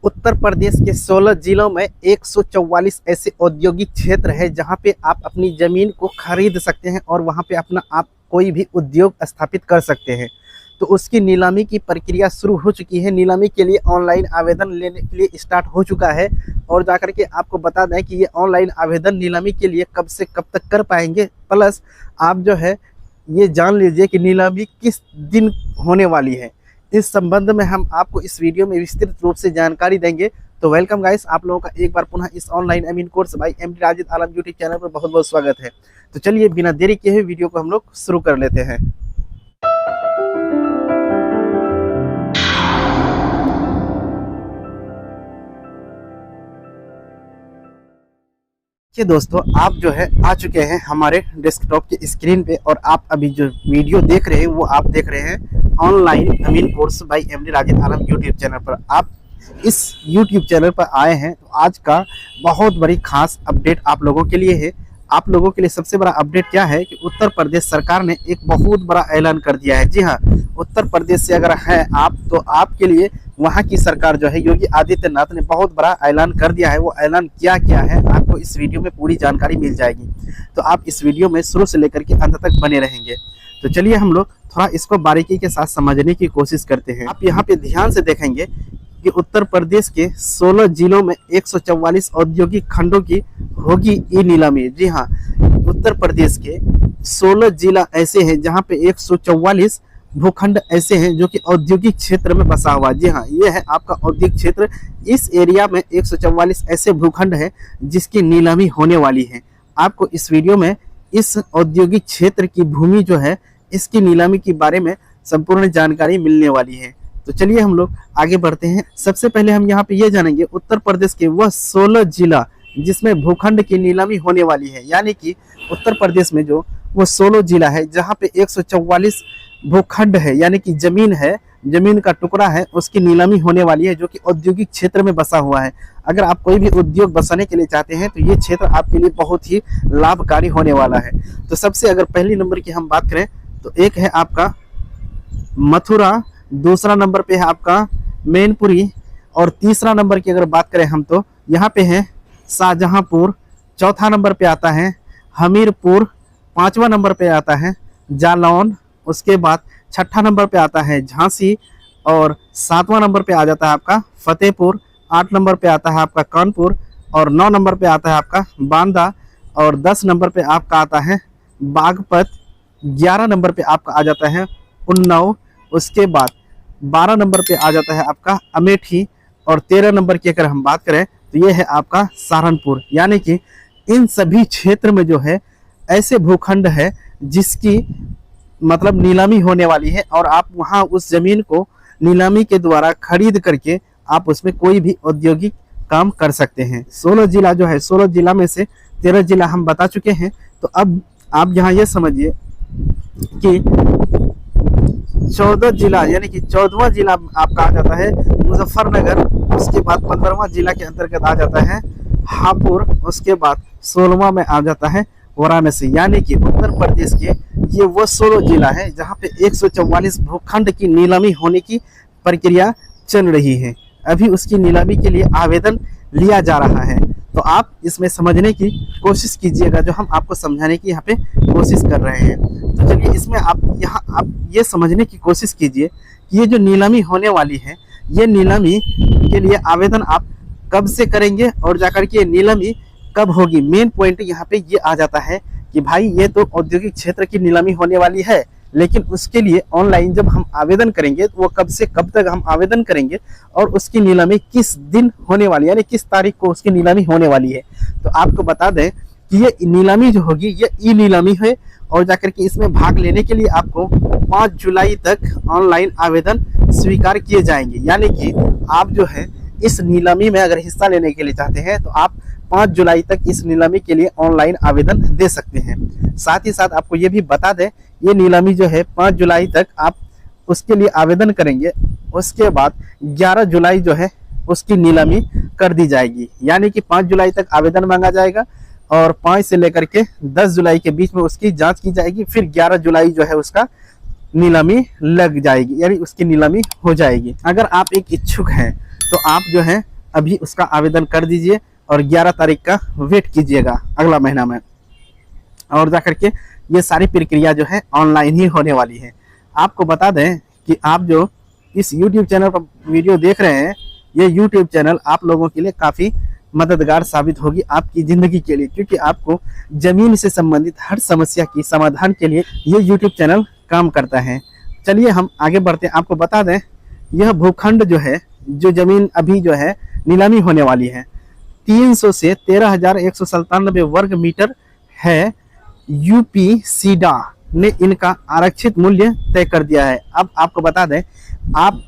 उत्तर प्रदेश के 16 जिलों में 144 ऐसे औद्योगिक क्षेत्र है जहां पे आप अपनी ज़मीन को खरीद सकते हैं और वहां पे अपना आप कोई भी उद्योग स्थापित कर सकते हैं। तो उसकी नीलामी की प्रक्रिया शुरू हो चुकी है। नीलामी के लिए ऑनलाइन आवेदन लेने के लिए स्टार्ट हो चुका है। और जाकर के आपको बता दें कि ये ऑनलाइन आवेदन नीलामी के लिए कब से कब तक कर पाएंगे, प्लस आप जो है ये जान लीजिए कि नीलामी किस दिन होने वाली है। इस संबंध में हम आपको इस वीडियो में विस्तृत रूप से जानकारी देंगे। तो वेलकम गाइस, आप लोगों का एक बार पुनः इस ऑनलाइन एमइन कोर्स बाय एमडी राजिद आलम यूट्यूब चैनल पर बहुत बहुत स्वागत है। तो चलिए बिना देरी किए हुए वीडियो को हम लोग शुरू कर लेते हैं। ये दोस्तों, आप जो है आ चुके हैं हमारे डेस्कटॉप की स्क्रीन पे और आप अभी जो वीडियो देख रहे हैं वो आप देख रहे हैं ऑनलाइन एमइन कोर्स बाय एमडी राजिद आलम यूट्यूब चैनल पर। आप इस यूट्यूब चैनल पर आए हैं तो आज का बहुत बड़ी खास अपडेट आप लोगों के लिए है। आप लोगों के लिए सबसे बड़ा अपडेट क्या है कि उत्तर प्रदेश सरकार ने एक बहुत बड़ा ऐलान कर दिया है। जी हाँ, उत्तर प्रदेश से अगर हैं आप तो आपके लिए वहाँ की सरकार जो है योगी आदित्यनाथ ने बहुत बड़ा ऐलान कर दिया है। वो ऐलान क्या है आपको इस वीडियो में पूरी जानकारी मिल जाएगी। तो आप इस वीडियो में शुरू से लेकर के अंत तक बने रहेंगे। तो चलिए हम लोग थोड़ा इसको बारीकी के साथ समझने की कोशिश करते हैं। आप यहाँ पे ध्यान से देखेंगे कि उत्तर प्रदेश के 16 जिलों में 144 औद्योगिक खंडों की होगी ई नीलामी। जी हाँ, उत्तर प्रदेश के 16 जिला ऐसे हैं जहाँ पे 144 भूखंड ऐसे हैं जो कि औद्योगिक क्षेत्र में बसा हुआ। जी हाँ, ये है आपका औद्योगिक क्षेत्र। इस एरिया में 144 ऐसे भूखंड है जिसकी नीलामी होने वाली है। आपको इस वीडियो में इस औद्योगिक क्षेत्र की भूमि जो है इसकी नीलामी के बारे में संपूर्ण जानकारी मिलने वाली है। तो चलिए हम लोग आगे बढ़ते हैं। सबसे पहले हम यहाँ पे ये जानेंगे उत्तर प्रदेश के वह 16 जिला जिसमें भूखंड की नीलामी होने वाली है। यानी कि उत्तर प्रदेश में जो वो 16 जिला है जहाँ पे 144 भूखंड है, यानी कि जमीन है, जमीन का टुकड़ा है, उसकी नीलामी होने वाली है जो कि औद्योगिक क्षेत्र में बसा हुआ है। अगर आप कोई भी उद्योग बसाने के लिए चाहते हैं तो ये क्षेत्र आपके लिए बहुत ही लाभकारी होने वाला है। तो सबसे अगर पहली नंबर की हम बात करें तो एक है आपका मथुरा, दूसरा नंबर पे है आपका मैनपुरी और तीसरा नंबर की अगर बात करें हम तो यहाँ पे है शाहजहांपुर, चौथा नंबर पे आता है हमीरपुर, पांचवा नंबर पे आता है जालौन, उसके बाद छठा नंबर पे आता है झांसी और सातवां नंबर पे आ जाता है आपका फतेहपुर, 8 नंबर पे आता है आपका कानपुर और 9 नंबर पे आता है आपका बांदा और 10 नंबर पे आपका आता है बागपत, 11 नंबर पे आपका आ जाता है उन्नाव, उसके बाद 12 नंबर पे आ जाता है आपका अमेठी और 13 नंबर की अगर हम बात करें तो ये है आपका सहारनपुर। यानी कि इन सभी क्षेत्र में जो है ऐसे भूखंड है जिसकी मतलब नीलामी होने वाली है और आप वहां उस जमीन को नीलामी के द्वारा खरीद करके आप उसमें कोई भी औद्योगिक काम कर सकते हैं। 16 जिला जो है, 16 जिला में से 13 जिला हम बता चुके हैं। तो अब आप यहाँ ये समझिए कि 14 जिला यानी कि 14वां जिला आपका आ जाता है मुजफ्फरनगर, उसके बाद 15वां जिला के अंतर्गत आ जाता है हापुड़, उसके बाद 16वां में आ जाता है वाराणसी। यानी कि उत्तर प्रदेश के ये वो 16 जिला है जहाँ पे 144 भूखंड की नीलामी होने की प्रक्रिया चल रही है। अभी उसकी नीलामी के लिए आवेदन लिया जा रहा है। तो आप इसमें समझने की कोशिश कीजिएगा जो हम आपको समझाने की यहाँ पे कोशिश कर रहे हैं। तो चलिए इसमें आप ये समझने की कोशिश कीजिए कि ये जो नीलामी होने वाली है ये नीलामी के लिए आवेदन आप कब से करेंगे और जाकर के नीलामी कब होगी। मेन पॉइंट यहाँ पे ये आ जाता है कि भाई ये तो औद्योगिक क्षेत्र की नीलामी होने वाली है, लेकिन उसके लिए ऑनलाइन जब हम आवेदन करेंगे तो वो कब से कब तक हम आवेदन करेंगे और उसकी नीलामी किस दिन होने वाली है, यानी किस तारीख को उसकी नीलामी होने वाली है। तो आपको बता दें कि ये नीलामी जो होगी ये ई नीलामी है और जाकर के इसमें भाग लेने के लिए आपको 5 जुलाई तक ऑनलाइन आवेदन स्वीकार किए जाएंगे। यानी कि आप जो है इस नीलामी में अगर हिस्सा लेने के लिए चाहते हैं तो आप 5 जुलाई तक इस नीलामी के लिए ऑनलाइन आवेदन दे सकते हैं। साथ ही साथ आपको ये भी बता दें ये नीलामी जो है 5 जुलाई तक आप उसके लिए आवेदन करेंगे, उसके बाद 11 जुलाई जो है उसकी नीलामी कर दी जाएगी। यानी कि 5 जुलाई तक आवेदन मांगा जाएगा और 5 से लेकर के 10 जुलाई के बीच में उसकी जांच की जाएगी, फिर 11 जुलाई जो है उसका नीलामी लग जाएगी, यानी उसकी नीलामी हो जाएगी। अगर आप एक इच्छुक हैं तो आप जो है अभी उसका आवेदन कर दीजिए और 11 तारीख का वेट कीजिएगा अगला महीना में, और जा करके ये सारी प्रक्रिया जो है ऑनलाइन ही होने वाली है। आपको बता दें कि आप जो इस YouTube चैनल पर वीडियो देख रहे हैं, ये YouTube चैनल आप लोगों के लिए काफ़ी मददगार साबित होगी आपकी ज़िंदगी के लिए, क्योंकि आपको ज़मीन से संबंधित हर समस्या की समाधान के लिए ये YouTube चैनल काम करता है। चलिए हम आगे बढ़ते हैं। आपको बता दें, यह भूखंड जो है, जो ज़मीन अभी जो है नीलामी होने वाली है, 300 से 13,197 वर्ग मीटर है। यूपीसीडा ने इनका आरक्षित मूल्य तय कर दिया है। अब आपको बता दें, आप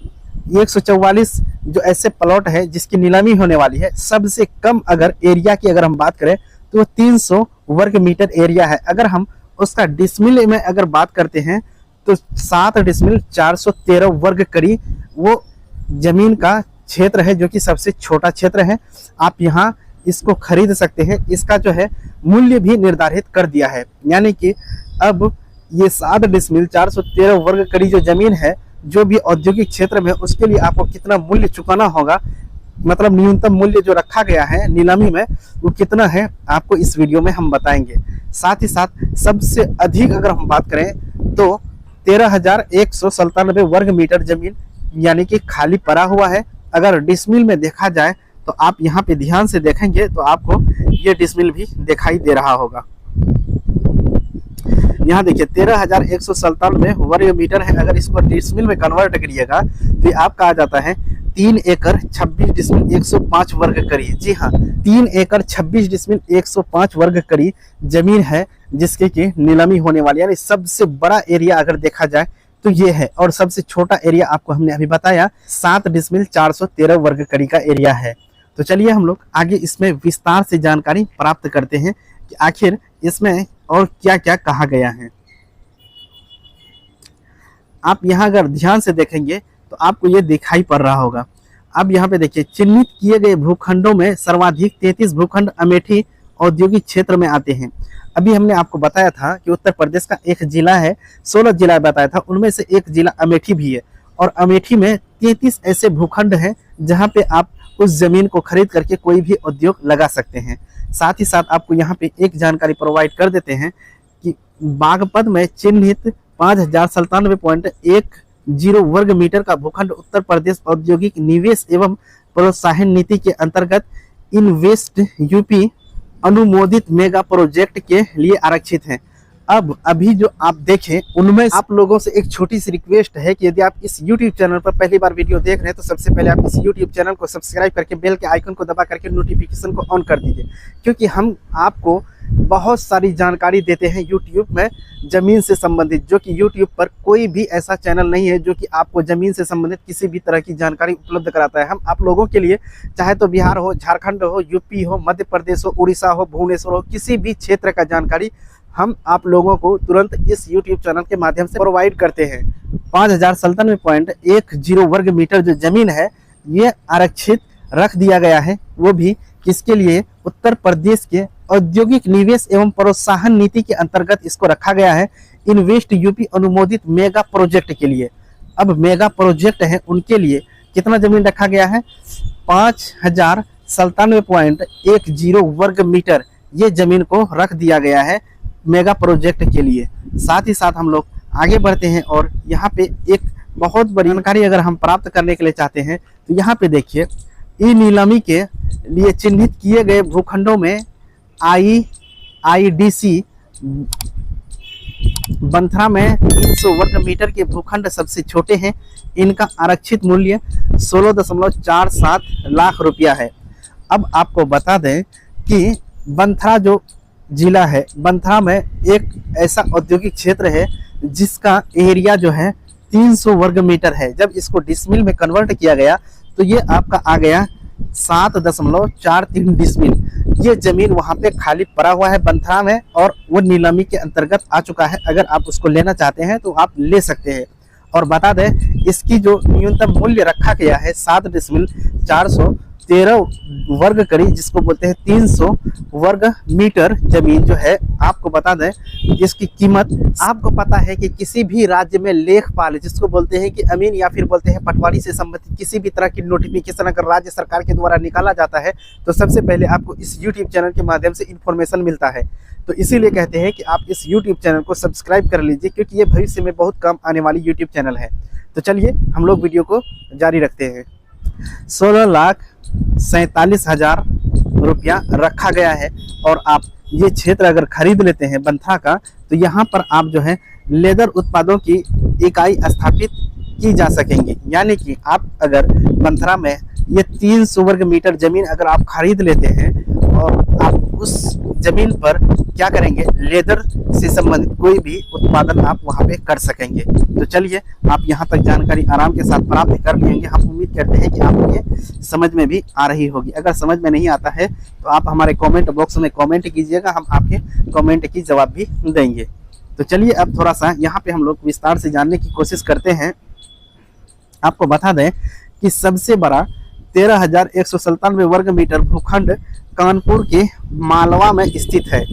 144 जो ऐसे प्लॉट है जिसकी नीलामी होने वाली है, सबसे कम अगर एरिया की अगर हम बात करें तो 300 वर्ग मीटर एरिया है। अगर हम उसका डिसमिल में अगर बात करते हैं तो 7 डिसमिल 413 वर्ग करी वो जमीन का क्षेत्र है, जो कि सबसे छोटा क्षेत्र है। आप यहाँ इसको खरीद सकते हैं। इसका जो है मूल्य भी निर्धारित कर दिया है, यानी कि अब ये 7 डिसमिल 413 वर्ग करी जो जमीन है, जो भी औद्योगिक क्षेत्र में, उसके लिए आपको कितना मूल्य चुकाना होगा, मतलब न्यूनतम मूल्य जो रखा गया है नीलामी में, वो कितना है आपको इस वीडियो में हम बताएंगे। साथ ही साथ सबसे अधिक अगर हम बात करें तो 13,197 वर्ग मीटर जमीन यानी कि खाली पड़ा हुआ है। अगर डिसमिल में देखा जाए तो आप यहाँ पे ध्यान से देखेंगे तो आपको ये डिसमिल भी दिखाई दे रहा होगा। यहाँ देखिए 13,197 वर्ग मीटर है। अगर इसको डिसमिल में कन्वर्ट करिएगा तो ये आपका आ जाता है 3 एकड़ 26 डिसमिल 105 वर्ग करी। जी हाँ, 3 एकड़ 26 डिसमिल 105 वर्ग करी जमीन है जिसके की नीलामी होने वाली है। यानी सबसे बड़ा एरिया अगर देखा जाए तो ये है, और सबसे छोटा एरिया आपको हमने अभी बताया 7 डिसमिल 413 वर्ग करी का एरिया है। तो चलिए हम लोग आगे इसमें विस्तार से जानकारी प्राप्त करते हैं कि आखिर इसमें और क्या क्या कहा गया है। आप यहाँ अगर ध्यान से देखेंगे तो आपको ये दिखाई पड़ रहा होगा। अब यहाँ पे देखिए, चिन्हित किए गए भूखंडों में सर्वाधिक 33 भूखंड अमेठी औद्योगिक क्षेत्र में आते हैं। अभी हमने आपको बताया था कि उत्तर प्रदेश का एक जिला है, 16 जिला बताया था, उनमें से एक जिला अमेठी भी है, और अमेठी में 33 ऐसे भूखंड हैं जहां पे आप उस जमीन को खरीद करके कोई भी उद्योग लगा सकते हैं। साथ ही साथ आपको यहाँ पे एक जानकारी प्रोवाइड कर देते हैं कि बागपत में चिन्हित 5,097.10 वर्ग मीटर का भूखंड उत्तर प्रदेश औद्योगिक निवेश एवं प्रोत्साहन नीति के अंतर्गत इन्वेस्ट यूपी अनुमोदित मेगा प्रोजेक्ट के लिए आरक्षित है। अब अभी जो आप देखें उनमें आप लोगों से एक छोटी सी रिक्वेस्ट है कि यदि आप इस YouTube चैनल पर पहली बार वीडियो देख रहे हैं तो सबसे पहले आप इस YouTube चैनल को सब्सक्राइब करके बेल के आइकन को दबा करके नोटिफिकेशन को ऑन कर दीजिए, क्योंकि हम आपको बहुत सारी जानकारी देते हैं YouTube में ज़मीन से संबंधित, जो कि YouTube पर कोई भी ऐसा चैनल नहीं है जो कि आपको ज़मीन से संबंधित किसी भी तरह की जानकारी उपलब्ध कराता है। हम आप लोगों के लिए, चाहे तो बिहार हो, झारखंड हो, यूपी हो, मध्य प्रदेश हो, उड़ीसा हो, भुवनेश्वर हो, किसी भी क्षेत्र का जानकारी हम आप लोगों को तुरंत इस YouTube चैनल के माध्यम से प्रोवाइड करते हैं। 5,097.10 वर्ग मीटर जो जमीन है ये आरक्षित रख दिया गया है, वो भी किसके लिए? उत्तर प्रदेश के औद्योगिक निवेश एवं प्रोत्साहन नीति के अंतर्गत इसको रखा गया है, इन्वेस्ट यूपी अनुमोदित मेगा प्रोजेक्ट के लिए। अब मेगा प्रोजेक्ट है उनके लिए कितना जमीन रखा गया है? 5,097.10 वर्ग मीटर ये जमीन को रख दिया गया है मेगा प्रोजेक्ट के लिए। साथ ही साथ हम लोग आगे बढ़ते हैं और यहाँ पे एक बहुत बड़ी जानकारी अगर हम प्राप्त करने के लिए चाहते हैं तो यहाँ पे देखिए, ई नीलामी के लिए चिन्हित किए गए भूखंडों में IIDC बंथरा में 300 वर्ग मीटर के भूखंड सबसे छोटे हैं। इनका आरक्षित मूल्य 16.47 लाख रुपया है। अब आपको बता दें कि बंथरा जो जिला है, बंथरा में एक ऐसा औद्योगिक क्षेत्र है जिसका एरिया जो है 300 वर्ग मीटर है। जब इसको डिसमिल में कन्वर्ट किया गया तो ये आपका आ गया 7.43 डिसमिल। ये जमीन वहाँ पे खाली पड़ा हुआ है बंथरा में, और वो नीलामी के अंतर्गत आ चुका है। अगर आप उसको लेना चाहते हैं तो आप ले सकते हैं। और बता दें, इसकी जो न्यूनतम मूल्य रखा गया है 7 डिसमिल 13 वर्ग करी, जिसको बोलते हैं 300 वर्ग मीटर जमीन जो है। आपको बता दें इसकी कीमत, आपको पता है कि किसी भी राज्य में लेखपाल, जिसको बोलते हैं कि अमीन या फिर बोलते हैं पटवारी से संबंधित किसी भी तरह की नोटिफिकेशन अगर राज्य सरकार के द्वारा निकाला जाता है तो सबसे पहले आपको इस यूट्यूब चैनल के माध्यम से इन्फॉर्मेशन मिलता है। तो इसीलिए कहते हैं कि आप इस यूट्यूब चैनल को सब्सक्राइब कर लीजिए, क्योंकि ये भविष्य में बहुत कम आने वाली यूट्यूब चैनल है। तो चलिए हम लोग वीडियो को जारी रखते हैं। 16,47,000 रुपया रखा गया है। और आप ये क्षेत्र अगर खरीद लेते हैं बंथरा का, तो यहाँ पर आप जो है लेदर उत्पादों की इकाई स्थापित की जा सकेंगी। यानी कि आप अगर बंथरा में ये 300 वर्ग मीटर जमीन अगर आप खरीद लेते हैं और आप उस जमीन पर क्या करेंगे, लेदर से संबंधित कोई भी उत्पादन आप वहां पे कर सकेंगे। तो चलिए आप यहां तक जानकारी आराम के साथ प्राप्त कर लेंगे। हम उम्मीद करते हैं कि आपको ये समझ में भी आ रही होगी। अगर समझ में नहीं आता है तो आप हमारे कमेंट बॉक्स में कमेंट कीजिएगा, हम आपके कमेंट की जवाब भी देंगे। तो चलिए अब थोड़ा सा यहाँ पे हम लोग विस्तार से जानने की कोशिश करते हैं। आपको बता दें कि सबसे बड़ा 13,197 वर्ग मीटर भूखंड कानपुर के मालवा में स्थित है।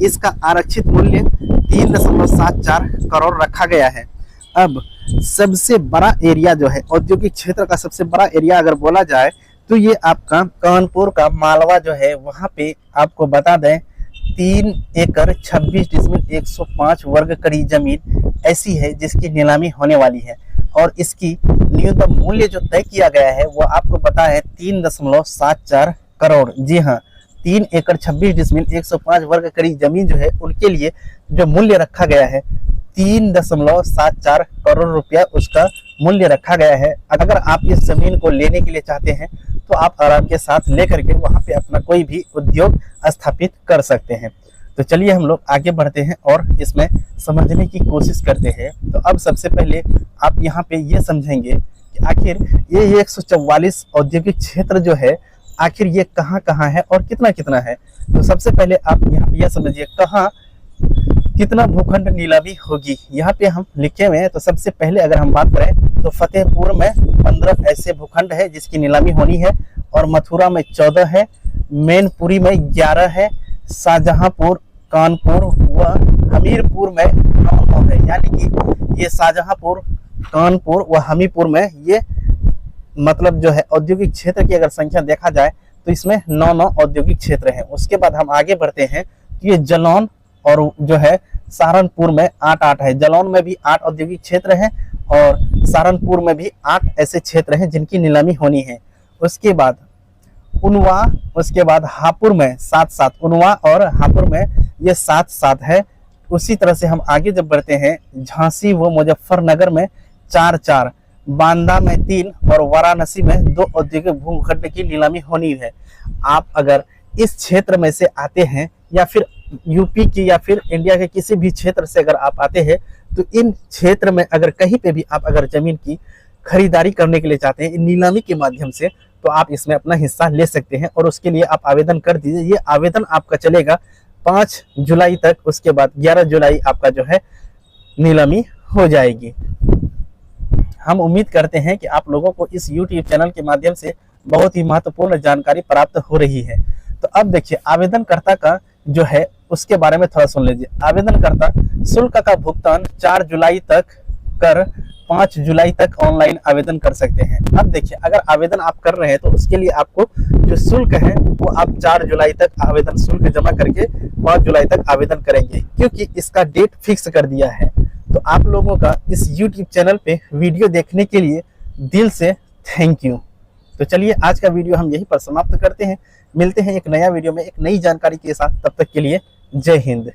इसका आरक्षित मूल्य 3.74 करोड़ रखा गया है। अब सबसे बड़ा एरिया जो है, औद्योगिक क्षेत्र का सबसे बड़ा एरिया अगर बोला जाए तो ये आपका कानपुर का मालवा जो है, वहाँ पे आपको बता दें 3 एकड़ 26.105 वर्ग कड़ी जमीन ऐसी है जिसकी नीलामी होने वाली है। और इसकी न्यूनतम मूल्य जो तय किया गया है वो आपको पता है 3.74 करोड़। जी हाँ, 3 एकड़ 26.105 वर्ग कड़ी जमीन जो है उनके लिए जो मूल्य रखा गया है 3.74 करोड़ रुपया उसका मूल्य रखा गया है। अगर आप इस जमीन को लेने के लिए चाहते हैं तो आप आराम के साथ लेकर के वहां पे अपना कोई भी उद्योग स्थापित कर सकते हैं। तो चलिए हम लोग आगे बढ़ते हैं और इसमें समझने की कोशिश करते हैं। तो अब सबसे पहले आप यहाँ पे ये समझेंगे कि आखिर ये 144 औद्योगिक क्षेत्र जो है आखिर ये कहाँ कहाँ है और कितना कितना है। तो सबसे पहले आप यहाँ पे यह समझिए कहाँ कितना भूखंड नीलामी होगी। यहाँ पे हम लिखे हुए हैं। तो सबसे पहले अगर हम बात करें तो फतेहपुर में 15 ऐसे भूखंड है जिसकी नीलामी होनी है, और मथुरा में 14 है, मैनपुरी में 11 है, शाहजहांपुर, कानपुर व हमीरपुर में 9 है। यानी कि ये शाहजहांपुर, कानपुर व हमीरपुर में ये मतलब जो है औद्योगिक क्षेत्र की अगर संख्या देखा जाए तो इसमें 9 औद्योगिक क्षेत्र हैं। उसके बाद हम आगे बढ़ते हैं तो ये जालौन और जो है सहारनपुर में 8 है। जालौन में भी 8 औद्योगिक क्षेत्र हैं और सहारनपुर में भी 8 ऐसे क्षेत्र हैं जिनकी नीलामी होनी है। उसके बाद उनवा, उसके बाद हापुड़ में 7, उनवा और हापुड़ में ये 7 है। उसी तरह से हम आगे जब बढ़ते हैं झांसी व मुजफ्फरनगर में 4, बांदा में 3 और वाराणसी में 2 औद्योगिक भूखंड की नीलामी होनी है। आप अगर इस क्षेत्र में से आते हैं या फिर यूपी की या फिर इंडिया के किसी भी क्षेत्र से अगर आप आते हैं तो इन क्षेत्र में अगर कहीं पे भी आप अगर जमीन की खरीदारी करने के लिए चाहते हैं इन नीलामी के माध्यम से, तो आप इसमें अपना हिस्सा ले सकते हैं। और उसके लिए आप आवेदन कर दीजिए। ये आवेदन आपका चलेगा 5 जुलाई तक। उसके बाद 11 जुलाई आपका जो है नीलामी हो जाएगी। हम उम्मीद करते हैं कि आप लोगों को इस YouTube चैनल के माध्यम से बहुत ही महत्वपूर्ण जानकारी प्राप्त हो रही है। तो अब देखिए आवेदनकर्ता का जो है उसके बारे में थोड़ा सुन लीजिए। आवेदनकर्ता शुल्क का भुगतान 4 जुलाई तक कर 5 जुलाई तक ऑनलाइन आवेदन कर सकते हैं। अब देखिए अगर आवेदन आप कर रहे हैं तो उसके लिए आपको जो शुल्क है वो आप 4 जुलाई तक आवेदन शुल्क जमा करके 5 जुलाई तक आवेदन करेंगे, क्योंकि इसका डेट फिक्स कर दिया है। तो आप लोगों का इस YouTube चैनल पे वीडियो देखने के लिए दिल से थैंक यू। तो चलिए आज का वीडियो हम यहीं पर समाप्त करते हैं। मिलते हैं एक नया वीडियो में एक नई जानकारी के साथ। तब तक के लिए जय हिंद।